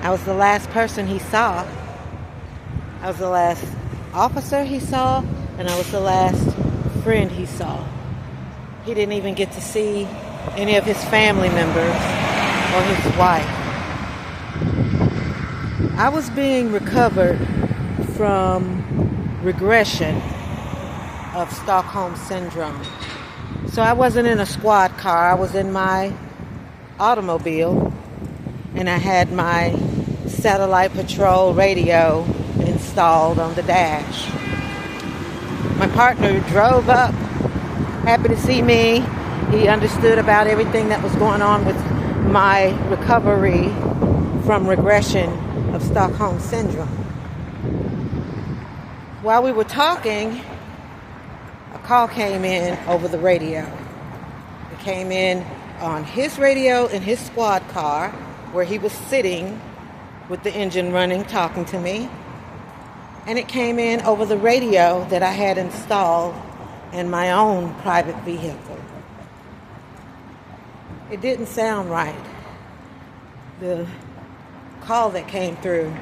I was the last person he saw. I was the last officer he saw, and I was the last friend he saw. He didn't even get to see any of his family members or his wife. I was being recovered from regression of Stockholm Syndrome. So I wasn't in a squad car. I was in my automobile, and I had my satellite patrol radio installed on the dash. My partner drove up, happy to see me. He understood about everything that was going on with my recovery from regression of Stockholm Syndrome. While we were talking, a call came in over the radio. It came in on his radio in his squad car, where he was sitting with the engine running, talking to me. And it came in over the radio that I had installed in my own private vehicle. It didn't sound right. The call that came through,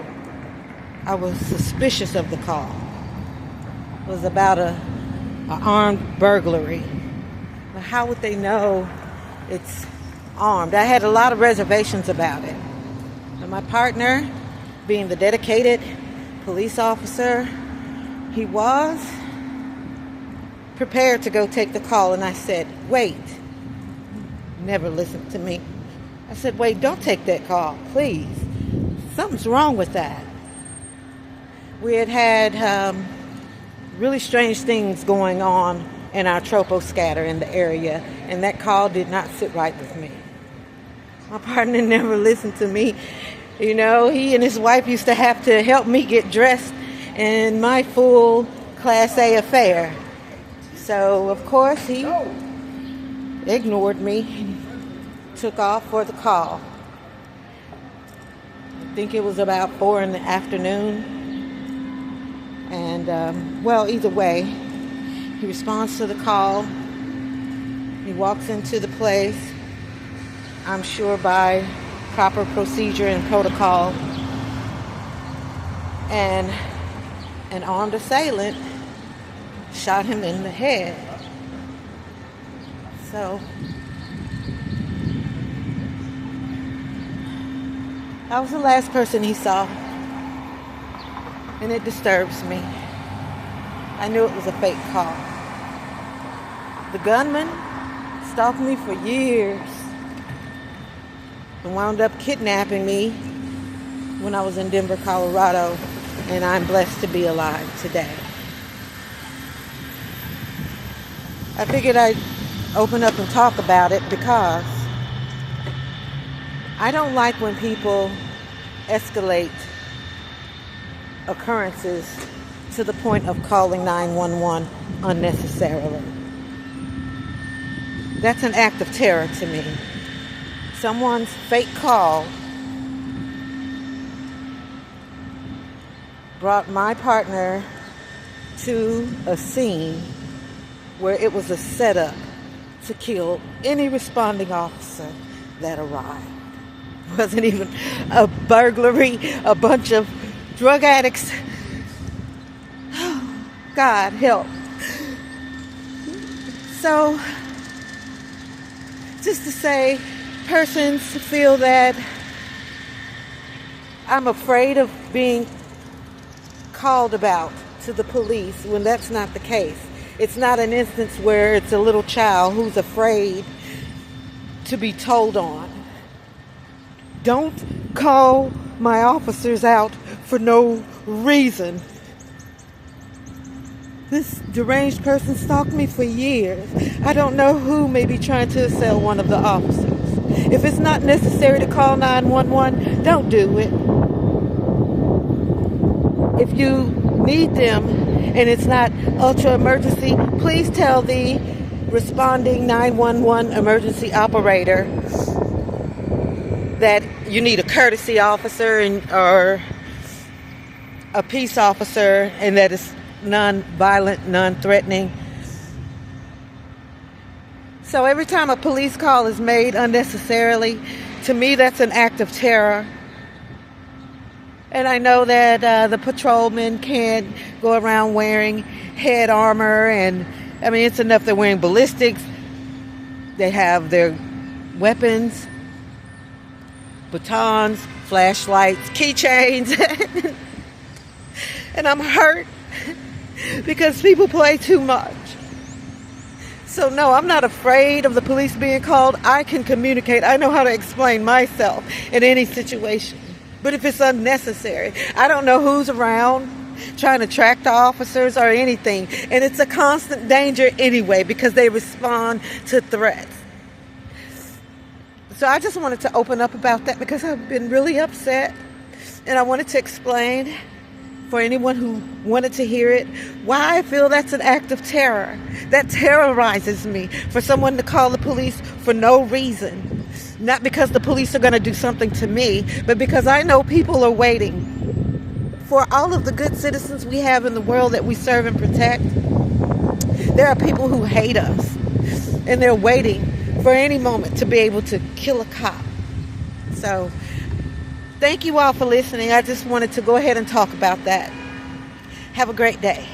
I was suspicious of the call. It was about an armed burglary. But how would they know it's armed? I had a lot of reservations about it. And my partner, being the dedicated police officer he was, prepared to go take the call, and I said, wait. Never listened to me. I said, wait, don't take that call, please. Something's wrong with that. We had really strange things going on in our troposcatter in the area, and that call did not sit right with me. My partner never listened to me. You know, he and his wife used to have to help me get dressed in my full Class A affair. So, of course, he ignored me, took off for the call. I think it was about 4 in the afternoon. And, either way, he responds to the call. He walks into the place, I'm sure by proper procedure and protocol. And an armed assailant shot him in the head. So, I was the last person he saw. And it disturbs me. I knew it was a fake call. The gunman stalked me for years and wound up kidnapping me when I was in Denver, Colorado, and I'm blessed to be alive today. I figured I'd open up and talk about it because I don't like when people escalate occurrences to the point of calling 911 unnecessarily. That's an act of terror to me. Someone's fake call brought my partner to a scene where it was a setup to kill any responding officer that arrived. It wasn't even a burglary, a bunch of drug addicts. God help. So, just to say, persons feel that I'm afraid of being called about to the police when that's not the case. It's not an instance where it's a little child who's afraid to be told on. Don't call my officers out for no reason. This deranged person stalked me for years. I don't know who may be trying to assail one of the officers. If it's not necessary to call 911, don't do it. If you need them and it's not ultra emergency, please tell the responding 911 emergency operator that you need a courtesy officer or a peace officer, and that it's non-violent, non-threatening. So every time a police call is made unnecessarily, to me that's an act of terror. And I know that the patrolmen can't go around wearing head armor. And, I mean, it's enough they're wearing ballistics. They have their weapons, batons, flashlights, keychains. And I'm hurt because people play too much. So no, I'm not afraid of the police being called. I can communicate. I know how to explain myself in any situation. But if it's unnecessary, I don't know who's around trying to track the officers or anything. And it's a constant danger anyway because they respond to threats. So I just wanted to open up about that because I've been really upset. And I wanted to explain for anyone who wanted to hear it, why I feel that's an act of terror. That terrorizes me for someone to call the police for no reason. Not because the police are going to do something to me, but because I know people are waiting for all of the good citizens we have in the world that we serve and protect. There are people who hate us, and they're waiting for any moment to be able to kill a cop. So thank you all for listening. I just wanted to go ahead and talk about that. Have a great day.